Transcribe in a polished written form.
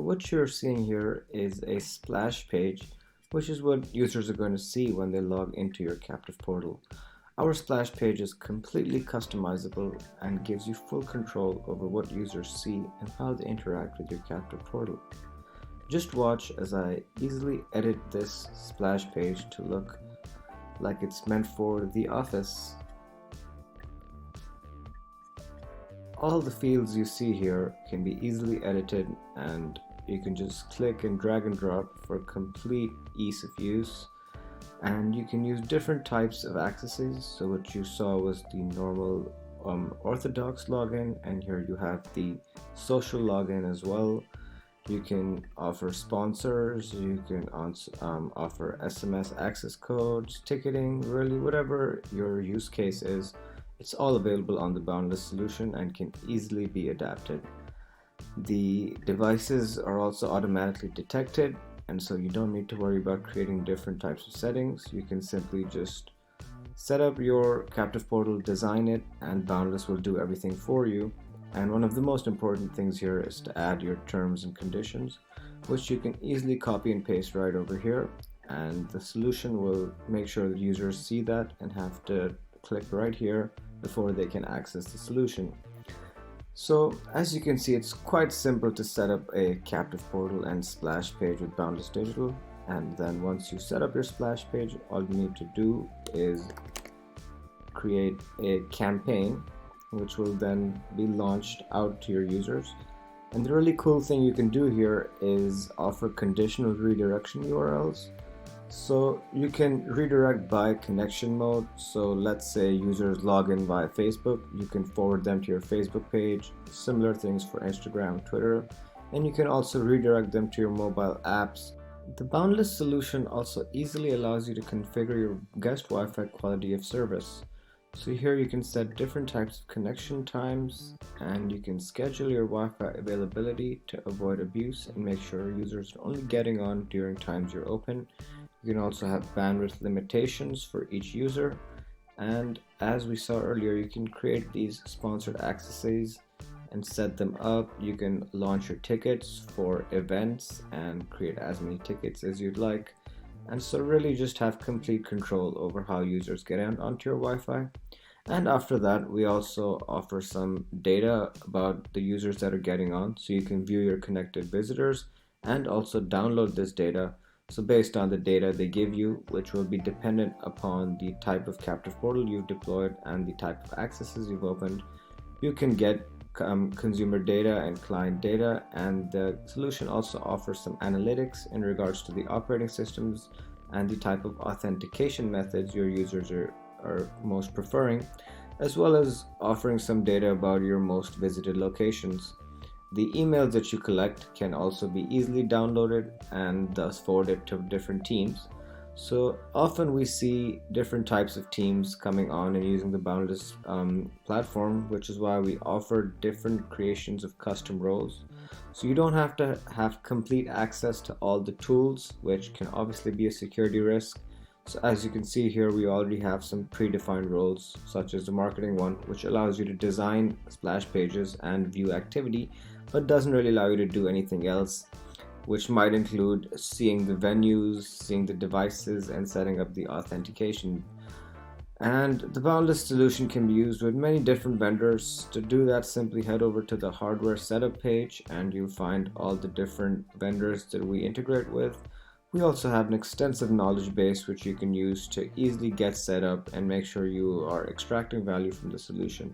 what you're seeing here is a splash page, which is what users are going to see when they log into your captive portal. Our splash page is completely customizable and gives you full control over what users see and how they interact with your captive portal. Just watch as I easily edit this splash page to look like it's meant for the office. All the fields you see here can be easily edited, and you can just click and drag and drop for complete ease of use. And you can use different types of accesses. So what you saw was the normal orthodox login, and here you have the social login as well. You can offer sponsors, you can offer SMS access codes, ticketing, really whatever your use case is. It's all available on the Boundless solution and can easily be adapted. The devices are also automatically detected, and so you don't need to worry about creating different types of settings. You can simply just set up your captive portal, design it, and Boundless will do everything for you. And one of the most important things here is to add your terms and conditions, which you can easily copy and paste right over here, and the solution will make sure that users see that and have to click right here before they can access the solution. So as you can see, it's quite simple to set up a captive portal and splash page with Boundless Digital. And then once you set up your splash page, all you need to do is create a campaign, which will then be launched out to your users. And the really cool thing you can do here is offer conditional redirection URLs. So you can redirect by connection mode. So let's say users log in via Facebook, you can forward them to your Facebook page. Similar things for Instagram, Twitter, and you can also redirect them to your mobile apps. The Boundless solution also easily allows you to configure your guest Wi-Fi quality of service. So here you can set different types of connection times, and you can schedule your Wi-Fi availability to avoid abuse and make sure users are only getting on during times you're open. You can also have bandwidth limitations for each user, and as we saw earlier, you can create these sponsored accesses and set them up. You can launch your tickets for events and create as many tickets as you'd like, and so really just have complete control over how users get onto your Wi-Fi. And after that, we also offer some data about the users that are getting on, so you can view your connected visitors and also download this data. So based on the data they give you, which will be dependent upon the type of captive portal you've deployed and the type of accesses you've opened, you can get consumer data and client data. And the solution also offers some analytics in regards to the operating systems and the type of authentication methods your users are most preferring, as well as offering some data about your most visited locations. The emails that you collect can also be easily downloaded and thus forwarded to different teams. So often we see different types of teams coming on and using the Boundless platform, which is why we offer different creations of custom roles. So you don't have to have complete access to all the tools, which can obviously be a security risk. So as you can see here, we already have some predefined roles, such as the marketing one, which allows you to design splash pages and view activity, but doesn't really allow you to do anything else, which might include seeing the venues, seeing the devices, and setting up the authentication. And the Boundless solution can be used with many different vendors. To do that, simply head over to the hardware setup page and you'll find all the different vendors that we integrate with. We also have an extensive knowledge base which you can use to easily get set up and make sure you are extracting value from the solution.